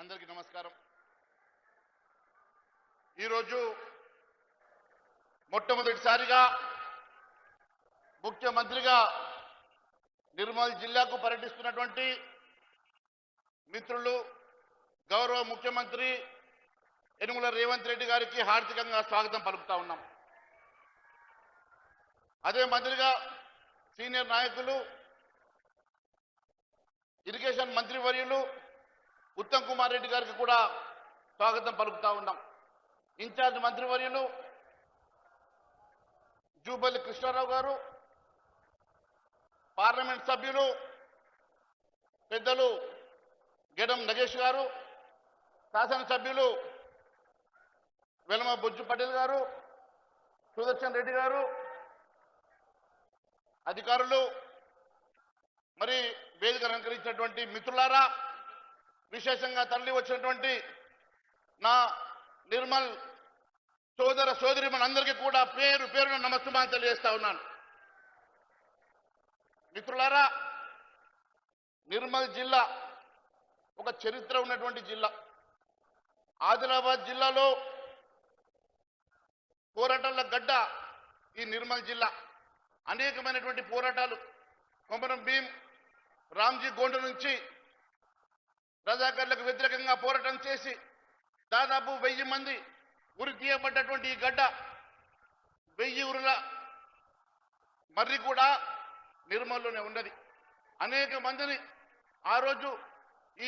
అందరికీ నమస్కారం। ఈరోజు మొట్టమొదటిసారిగా ముఖ్యమంత్రిగా నిర్మల్ జిల్లాకు పర్యటిస్తున్నటువంటి మిత్రులు గౌరవ ముఖ్యమంత్రి యనుమల రేవంత్ రెడ్డి గారికి హార్దికంగా స్వాగతం పలుకుతా ఉన్నాం। అదే మంత్రిగా సీనియర్ నాయకులు ఇరిగేషన్ మంత్రి వర్యులు ఉత్తమ్ కుమార్ రెడ్డి గారికి కూడా స్వాగతం పలుకుతా ఉన్నాం। ఇన్ఛార్జ్ మంత్రివర్యులు జూపల్లి కృష్ణారావు గారు, పార్లమెంట్ సభ్యులు పెద్దలు గెడం నగేష్ గారు, శాసనసభ్యులు వెలమ బొజ్జు పటేల్ గారు, సుదర్శన్ రెడ్డి గారు, అధికారులు, మరి వేదిక అలంకరించినటువంటి మిత్రులారా, విశేషంగా తరలి వచ్చినటువంటి నా నిర్మల్ సోదర సోదరిమణులందరికీ కూడా పేరు పేరున నమస్కారం తెలియజేస్తా ఉన్నాను। మిత్రులారా, నిర్మల్ జిల్లా ఒక చరిత్ర ఉన్నటువంటి జిల్లా। ఆదిలాబాద్ జిల్లాలో పోరాటాల గడ్డ ఈ నిర్మల్ జిల్లా। అనేకమైనటువంటి పోరాటాలు కొమరం భీం, రామ్జీ గోండు నుంచి రజాకర్లకు వ్యతిరేకంగా పోరాటం చేసి దాదాపు 1000 మంది ఉరి తీయబడ్డటువంటి ఈ గడ్డ, 1000 ఉరుల మర్రి కూడా నిర్మల్లోనే ఉన్నది। అనేక మందిని ఆ రోజు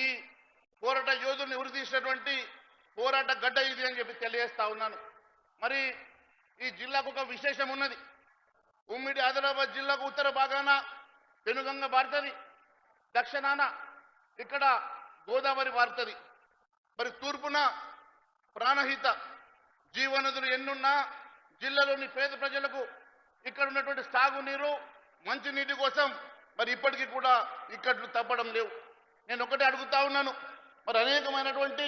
ఈ పోరాట యోధుల్ని ఉరి తీసినటువంటి పోరాట గడ్డ ఇది అని చెప్పి తెలియజేస్తా ఉన్నాను। మరి ఈ జిల్లాకు ఒక విశేషం ఉన్నది। ఉమ్మడి ఆదిలాబాద్ జిల్లాకు ఉత్తర భాగాన పెనుగంగ పారుతుంది, దక్షిణాన ఇక్కడ గోదావరి పారుతుంది, మరి తూర్పున ప్రాణహిత జీవనదులు ఎన్నున్నా జిల్లాలోని పేద ప్రజలకు ఇక్కడ ఉన్నటువంటి సాగునీరు, మంచినీటి కోసం మరి ఇప్పటికీ కూడా ఇక్కట్లు తప్పడం లేవు। నేను ఒకటే అడుగుతా ఉన్నాను, మరి అనేకమైనటువంటి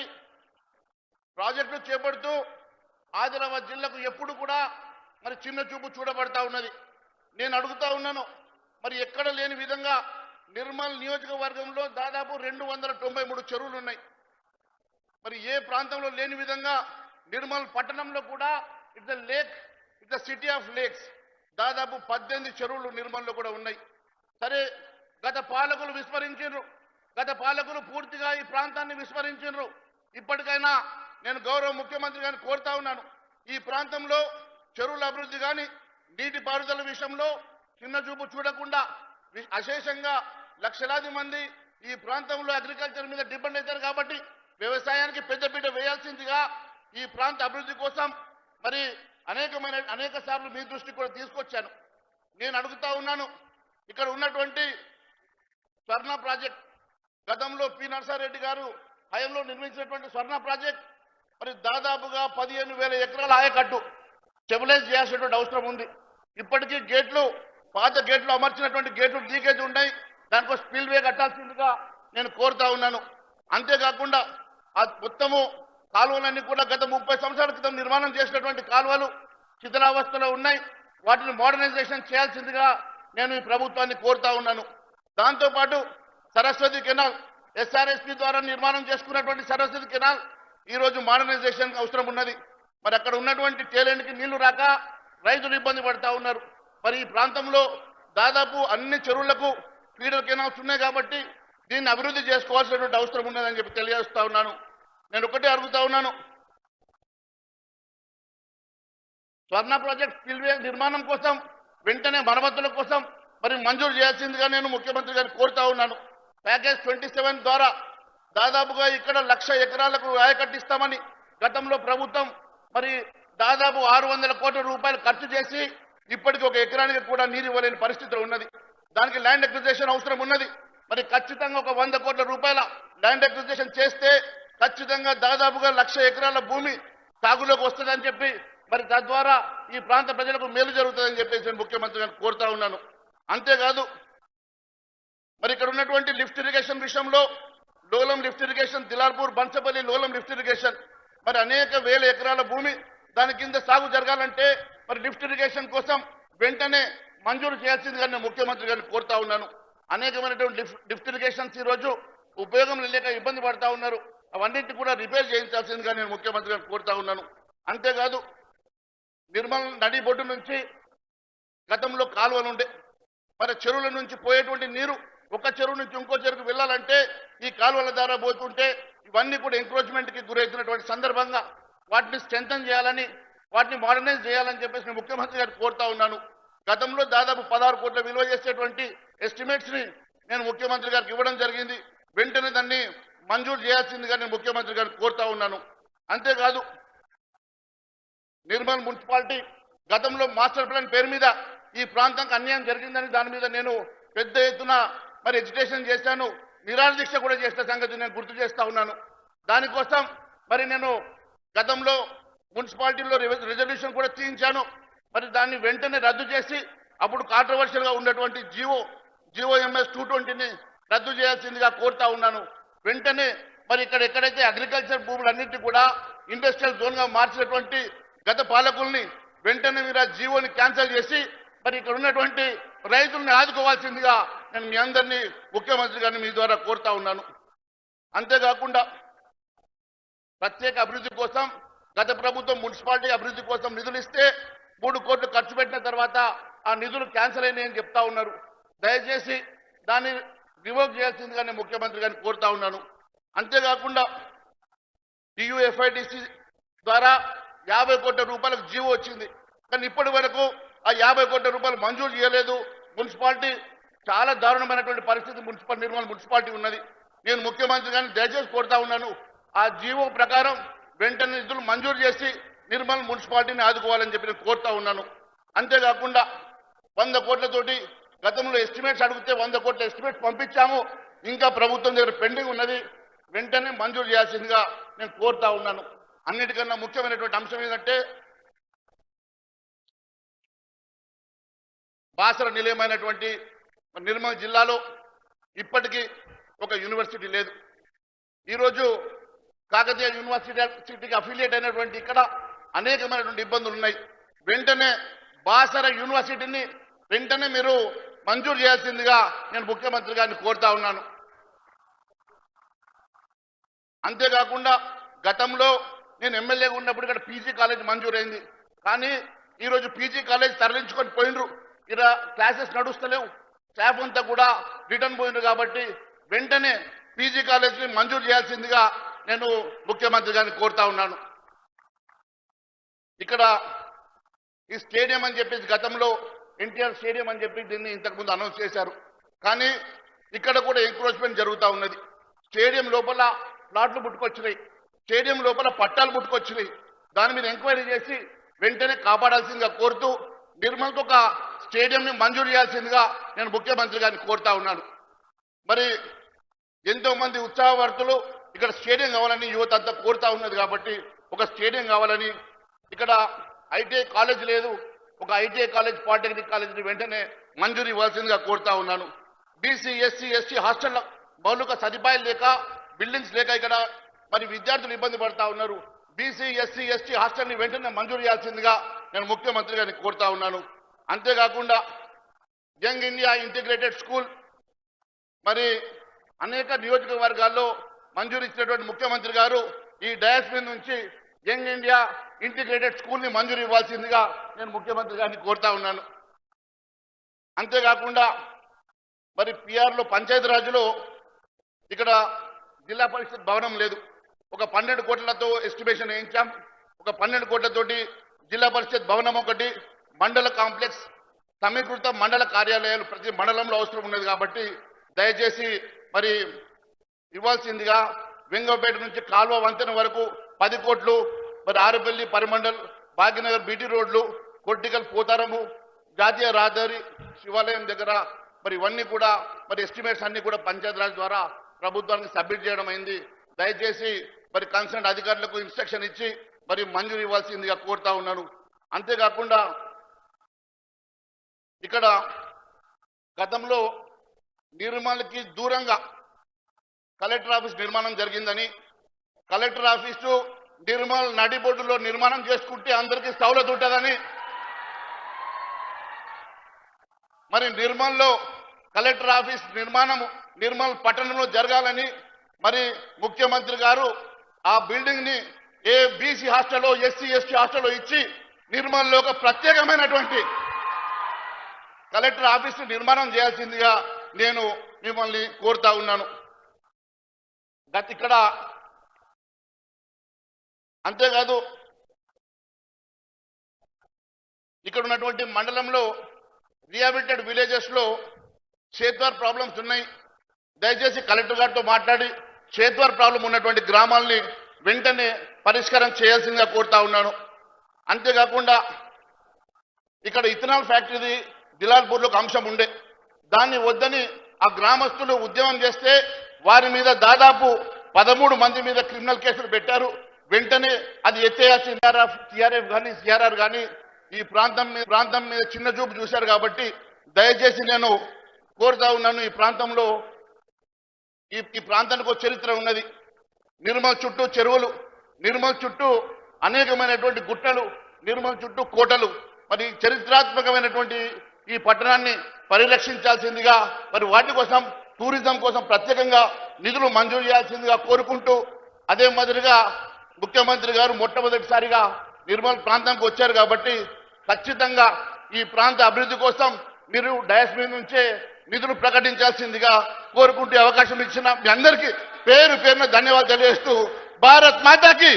ప్రాజెక్టులు చేపడుతూ ఆదిలాబాద్ జిల్లాకు ఎప్పుడు కూడా మరి చిన్న చూపు చూడబడతా ఉన్నది। నేను అడుగుతా ఉన్నాను, మరి ఎక్కడ లేని విధంగా నిర్మల్ నియోజకవర్గంలో దాదాపు 293 చెరువులు ఉన్నాయి। మరి ఏ ప్రాంతంలో లేని విధంగా నిర్మల్ పట్టణంలో కూడా it's lake, it's city of lakes, దాదాపు 18 చెరువులు నిర్మల్లో కూడా ఉన్నాయి। సరే, గత పాలకులు విస్మరించారు, గత పాలకులు పూర్తిగా ఈ ప్రాంతాన్ని విస్మరించారు। ఇప్పటికైనా నేను గౌరవ ముఖ్యమంత్రి గారిని కోరుతా ఉన్నాను, ఈ ప్రాంతంలో చెరువుల అభివృద్ధి కానీ నీటిపారుదల విషయంలో చిన్న చూపు చూడకుండా అశేషంగా లక్షలాది మంది ఈ ప్రాంతంలో అగ్రికల్చర్ మీద డిపెండ్ అవుతారు కాబట్టి వ్యవసాయానికి పెద్దపీట వేయాల్సిందిగా ఈ ప్రాంత అభివృద్ధి కోసం మరి అనేక సార్లు మీ దృష్టికి కూడా తీసుకొచ్చాను। నేను అడుగుతా ఉన్నాను, ఇక్కడ ఉన్నటువంటి స్వర్ణ ప్రాజెక్ట్, గతంలో పి నరసారెడ్డి గారు హయంలో నిర్మించినటువంటి స్వర్ణ ప్రాజెక్ట్ మరి దాదాపుగా 15,000 ఎకరాల ఆయకట్టు స్టెబిలైజ్ చేయాల్సినటువంటి అవసరం ఉంది। ఇప్పటికీ గేట్లు, పాత గేట్లు అమర్చినటువంటి గేట్లు లీకేజ్ ఉన్నాయి, దానికో స్పిల్ వే కట్టాల్సిందిగా నేను కోరుతా ఉన్నాను। అంతేకాకుండా ఆ మొత్తము కాలువలన్నీ కూడా గత 30 సంవత్సరాల క్రితం నిర్మాణం చేసినటువంటి కాలువలు శిథిలావస్థలో ఉన్నాయి, వాటిని మోడర్నైజేషన్ చేయాల్సిందిగా నేను ఈ ప్రభుత్వాన్ని కోరుతా ఉన్నాను। దాంతోపాటు సరస్వతి కెనాల్, ఎస్ఆర్ఎస్పి ద్వారా నిర్మాణం చేసుకున్నటువంటి సరస్వతి కెనాల్ ఈరోజు మోడర్నైజేషన్ అవసరం ఉన్నది। మరి అక్కడ ఉన్నటువంటి టేలెంట్కి నీళ్లు రాక రైతులు ఇబ్బంది పడతా ఉన్నారు। మరి ఈ ప్రాంతంలో దాదాపు అన్ని చెరువులకు ఫీడర్ కెనాల్స్ ఉన్నాయి కాబట్టి దీన్ని అభివృద్ధి చేసుకోవాల్సినటువంటి అవసరం ఉన్నదని చెప్పి తెలియజేస్తా ఉన్నాను। నేను ఒకటే అడుగుతా ఉన్నాను, స్వర్ణ ప్రాజెక్ట్ స్పిల్వే నిర్మాణం కోసం వెంటనే మరమ్మతుల కోసం మరి మంజూరు చేయాల్సిందిగా నేను ముఖ్యమంత్రి గారిని కోరుతా ఉన్నాను। ప్యాకేజ్ 27 ద్వారా దాదాపుగా ఇక్కడ 1,00,000 ఎకరాలకు ఆయకట్టిస్తామని గతంలో ప్రభుత్వం మరి దాదాపు 600 కోట్ల రూపాయలు ఖర్చు చేసి ఇప్పటికీ ఒక ఎకరానికి కూడా నీరు ఇవ్వలేని పరిస్థితిలో ఉన్నది। దానికి ల్యాండ్ అక్విజిషన్ అవసరం ఉన్నది। మరి ఖచ్చితంగా ఒక 100 కోట్ల రూపాయల ల్యాండ్ అక్విజిషన్ చేస్తే ఖచ్చితంగా దాదాపుగా 1,00,000 ఎకరాల భూమి సాగులోకి వస్తుందని చెప్పి మరి తద్వారా ఈ ప్రాంత ప్రజలకు మేలు జరుగుతుందని చెప్పేసి ముఖ్యమంత్రి గారిని కోరుతా ఉన్నాను। అంతేకాదు, మరి ఇక్కడ ఉన్నటువంటి లిఫ్ట్ ఇరిగేషన్ విషయంలో లోలం lift irrigation, Dilawarpur, Bansapalli లోలం lift irrigation మరి అనేక వేల ఎకరాల భూమి దాని కింద సాగు జరగాలంటే మరి లిఫ్ట్ ఇరిగేషన్ కోసం వెంటనే మంజూరు చేయాల్సిందిగా నేను ముఖ్యమంత్రి గారిని కోరుతా ఉన్నాను। అనేకమైనటువంటి లిఫ్ట్ ఇరిగేషన్స్ ఈ రోజు ఉపయోగం లేక ఇబ్బంది పడతా ఉన్నారు। అవన్నింటినీ కూడా రిపేర్ చేయించాల్సిందిగా నేను ముఖ్యమంత్రి గారిని కోరుతా ఉన్నాను. అంతేకాదు నిర్మల్ నడిబొడ్డు నుంచి గతంలో కాలువలు ఉండే, మరి చెరువుల నుంచి పోయేటువంటి నీరు ఒక చెరువు నుంచి ఇంకో చెరువుకు వెళ్ళాలంటే ఈ కాలువల ద్వారా పోతుంటే ఇవన్నీ కూడా ఎంక్రోచ్మెంట్కి గురవుతున్నటువంటి సందర్భంగా వాటిని స్ట్రెంథన్ చేయాలని, వాటిని మోడర్నైజ్ చేయాలని చెప్పేసి నేను ముఖ్యమంత్రి గారికి కోరుతా ఉన్నాను. గతంలో దాదాపు 16 కోట్ల విలువ చేసేటువంటి ఎస్టిమేట్స్ ని నేను ముఖ్యమంత్రి గారికి ఇవ్వడం జరిగింది. వెంటనే దాన్ని మంజూరు చేయాల్సిందిగా నేను ముఖ్యమంత్రి గారిని కోరుతా ఉన్నాను. అంతేకాదు నిర్మల్ మున్సిపాలిటీ గతంలో మాస్టర్ ప్లాన్ పేరు మీద ఈ ప్రాంతానికి అన్యాయం జరిగిందని దాని మీద నేను పెద్ద ఎత్తున మరి ఎడ్యుకేషన్ చేశాను, నిరాహార దీక్ష కూడా చేసిన సంగతి నేను గుర్తు చేస్తా ఉన్నాను. దానికోసం మరి నేను గతంలో మున్సిపాలిటీలో రిజల్యూషన్ కూడా తీయించాను. మరి దాన్ని వెంటనే రద్దు చేసి అప్పుడు కాంట్రవర్షియల్ గా ఉన్నటువంటి GOMS 220ని రద్దు చేయాల్సిందిగా కోరుతా ఉన్నాను. వెంటనే మరి ఇక్కడ ఎక్కడైతే అగ్రికల్చర్ భూములన్నింటినీ కూడా ఇండస్ట్రియల్ జోన్ గా మార్చినటువంటి గత పాలకుల్ని వెంటనే మీరు ఆ జీవోని క్యాన్సిల్ చేసి మరి ఇక్కడ ఉన్నటువంటి రైతుల్ని ఆదుకోవాల్సిందిగా నేను మీ అందరినీ ముఖ్యమంత్రి గారిని మీ ద్వారా కోరుతా ఉన్నాను. అంతేకాకుండా ప్రత్యేక అభివృద్ధి కోసం గత ప్రభుత్వం మున్సిపాలిటీ అభివృద్ధి కోసం నిధులు ఇస్తే 3 కోట్లు ఖర్చు పెట్టిన తర్వాత ఆ నిధులు క్యాన్సిల్ అయినాయని చెప్తా ఉన్నారు. దయచేసి దాన్ని రివోక్ చేయాల్సిందిగా నేను ముఖ్యమంత్రి గారిని కోరుతా ఉన్నాను. అంతేకాకుండా DUFIDC ద్వారా 50 కోట్ల రూపాయలకు జీవో వచ్చింది, కానీ ఇప్పటి వరకు ఆ 50 కోట్ల రూపాయలు మంజూరు చేయలేదు. మున్సిపాలిటీ చాలా దారుణమైనటువంటి పరిస్థితి నిర్మల్ మున్సిపాలిటీ ఉన్నది. నేను ముఖ్యమంత్రి గారిని దయచేసి కోరుతా ఉన్నాను, ఆ జీవో ప్రకారం వెంటనే నిధులు మంజూరు చేసి నిర్మల్ మున్సిపాలిటీని ఆదుకోవాలని చెప్పి నేను కోరుతా ఉన్నాను. అంతేకాకుండా 100 కోట్లతోటి గతంలో ఎస్టిమేట్స్ అడిగితే 100 కోట్ల ఎస్టిమేట్స్ పంపించాము, ఇంకా ప్రభుత్వం దగ్గర పెండింగ్ ఉన్నది, వెంటనే మంజూరు చేయాల్సిందిగా నేను కోరుతా ఉన్నాను. అన్నిటికన్నా ముఖ్యమైనటువంటి అంశం ఏంటంటే బాసర నిలయమైనటువంటి నిర్మల్ జిల్లాలో ఇప్పటికీ ఒక యూనివర్సిటీ లేదు. ఈరోజు కాకతీయ యూనివర్సిటీకి అఫిలియేట్ అయినటువంటి ఇక్కడ అనేకమైనటువంటి ఇబ్బందులు ఉన్నాయి. వెంటనే బాసర యూనివర్సిటీని వెంటనే మీరు మంజూరు చేయాల్సిందిగా నేను ముఖ్యమంత్రి గారిని కోరుతా ఉన్నాను. అంతేకాకుండా గతంలో నేను ఎమ్మెల్యేగా ఉన్నప్పుడు ఇక్కడ PG కాలేజ్ మంజూరైంది, కానీ ఈరోజు PG కాలేజ్ తరలించుకొని పోయినరు, ఇక్కడ క్లాసెస్ నడుస్తలేవు, స్టాఫ్ అంతా కూడా రిటర్న్ పోయినరు. కాబట్టి వెంటనే PG కాలేజ్ని మంజూరు చేయాల్సిందిగా నేను ముఖ్యమంత్రి గారిని కోరుతా ఉన్నాను. ఇక్కడ ఈ స్టేడియం అని చెప్పేసి గతంలో NTR స్టేడియం అని చెప్పి దీన్ని ఇంతకుముందు అనౌన్స్ చేశారు, కానీ ఇక్కడ కూడా ఎంక్రోచ్మెంట్ జరుగుతూ ఉన్నది. స్టేడియం లోపల ప్లాట్లు పుట్టుకొచ్చినాయి, స్టేడియం లోపల పట్టాలు పుట్టుకొచ్చినాయి. దాని మీద ఎంక్వైరీ చేసి వెంటనే కాపాడాల్సిందిగా కోరుతూ నిర్మల్కి ఒక స్టేడియంని మంజూరు చేయాల్సిందిగా నేను ముఖ్యమంత్రి గారిని కోరుతా ఉన్నాను. మరి ఎంతో మంది ఉత్సాహవర్తులు ఇక్కడ స్టేడియం కావాలని యువత అంతా కోరుతా ఉన్నది, కాబట్టి ఒక స్టేడియం కావాలని, ఇక్కడ ITI కాలేజ్ లేదు, ఒక ITI కాలేజ్ పాలిటెక్నిక్ కాలేజీని వెంటనే మంజూరు ఇవ్వాల్సిందిగా కోరుతా ఉన్నాను. BC SC ST హాస్టల్ మౌలిక సదుపాయాలు లేక, బిల్డింగ్స్ లేక ఇక్కడ మరి విద్యార్థులు ఇబ్బంది పడతా ఉన్నారు. BC SC ST హాస్టల్ని వెంటనే మంజూరు చేయాల్సిందిగా నేను ముఖ్యమంత్రి గారిని కోరుతా ఉన్నాను. అంతేకాకుండా యంగ్ ఇండియా ఇంటిగ్రేటెడ్ స్కూల్ మరి అనేక నియోజకవర్గాల్లో మంజూరు ఇచ్చినటువంటి ముఖ్యమంత్రి గారు ఈ డయాస్ మీద నుంచి యంగ్ ఇండియా ఇంటిగ్రేటెడ్ స్కూల్ని మంజూరు ఇవ్వాల్సిందిగా నేను ముఖ్యమంత్రి గారిని కోరుతా ఉన్నాను. అంతేకాకుండా మరి PR లో పంచాయతీరాజ్లో ఇక్కడ జిల్లా పరిషత్ భవనం లేదు, ఒక 12 కోట్లతో ఎస్టిమేషన్ వేయించాం. ఒక 12 కోట్లతోటి జిల్లా పరిషత్ భవనం ఒకటి, మండల కాంప్లెక్స్, సమీకృత మండల కార్యాలయాలు ప్రతి మండలంలో అవసరం ఉన్నది. కాబట్టి దయచేసి మరి ఇవ్వాల్సిందిగా వెంగపేట నుంచి కాల్వ వంతెన వరకు 10 కోట్లు, మరి ఆరుపల్లి పరిమండల్, భాగ్యనగర్ BT రోడ్లు, కొట్టికల్ పోతారము, జాతీయ రహదారి, శివాలయం దగ్గర మరి ఇవన్నీ కూడా మరి ఎస్టిమేట్స్ అన్ని కూడా పంచాయతీరాజ్ ద్వారా ప్రభుత్వానికి సబ్మిట్ చేయడం అయింది. దయచేసి మరి కన్సర్న్ అధికారులకు ఇన్స్ట్రక్షన్ ఇచ్చి మరి మంజూరు ఇవ్వాల్సిందిగా కోరుతా ఉన్నాను. అంతేకాకుండా ఇక్కడ గతంలో నిర్మల్కి దూరంగా కలెక్టర్ ఆఫీస్ నిర్మాణం జరిగిందని, కలెక్టర్ ఆఫీసు నిర్మల్ నడిబొడ్డులో నిర్మాణం చేసుకుంటే అందరికీ సౌలత్ ఉంటుందని, మరి నిర్మల్లో కలెక్టర్ ఆఫీస్ నిర్మాణం నిర్మల్ పట్టణంలో జరగాలని మరి ముఖ్యమంత్రి గారు ఆ బిల్డింగ్ ని ఏ బీసీ హాస్టల్లో ఎస్సీ ఎస్టీ హాస్టల్లో ఇచ్చి నిర్మల్లో ఒక ప్రత్యేకమైనటువంటి కలెక్టర్ ఆఫీసు నిర్మాణం చేయాల్సిందిగా నేను మిమ్మల్ని కోరుతా ఉన్నాను. ఇక్కడ అంతేకాదు ఇక్కడ ఉన్నటువంటి మండలంలో రిహాబిలిటెడ్ విలేజెస్ లో చేత్వార్ ప్రాబ్లమ్స్ ఉన్నాయి. దయచేసి కలెక్టర్ గారితో మాట్లాడి చేత్వార్ ప్రాబ్లం ఉన్నటువంటి గ్రామాల్ని వెంటనే పరిష్కారం చేయాల్సిందిగా కోరుతా ఉన్నాను. అంతేకాకుండా ఇక్కడ ఇథనాల్ ఫ్యాక్టరీ దిలాల్పూర్లో ఒక అంశం ఉండే, దాన్ని వద్దని ఆ గ్రామస్తులు ఉద్యమం చేస్తే వారి మీద దాదాపు 13 మంది మీద క్రిమినల్ కేసులు పెట్టారు. వెంటనే అది ఎత్తేయాల్సిన టీఆర్ఎఫ్ కానీ సిఆర్ఆర్ కానీ ఈ ప్రాంతం మీద చిన్న చూపు చూశారు. కాబట్టి దయచేసి నేను కోరుతా ఉన్నాను, ఈ ప్రాంతంలో ఈ ప్రాంతానికి ఒక చరిత్ర ఉన్నది. నిర్మల్ చుట్టూ చెరువులు, నిర్మల్ చుట్టూ అనేకమైనటువంటి గుట్టలు, నిర్మల్ చుట్టూ కోటలు. మరి చరిత్రాత్మకమైనటువంటి ఈ పట్టణాన్ని పరిరక్షించాల్సిందిగా, మరి వాటి కోసం టూరిజం కోసం ప్రత్యేకంగా నిధులు మంజూరు చేయాల్సిందిగా కోరుకుంటూ, అదే మాదిరిగా ముఖ్యమంత్రి గారు మొట్టమొదటిసారిగా నిర్మల్ ప్రాంతానికి వచ్చారు కాబట్టి ఖచ్చితంగా ఈ ప్రాంత అభివృద్ధి కోసం మీరు డయాస్ మీద నుంచే నిధులు ప్రకటించాల్సిందిగా కోరుకుంటూ అవకాశం ఇచ్చిన మీ అందరికీ పేరు పేరున ధన్యవాదాలు తెలియజేస్తూ భారత్ మాతాకి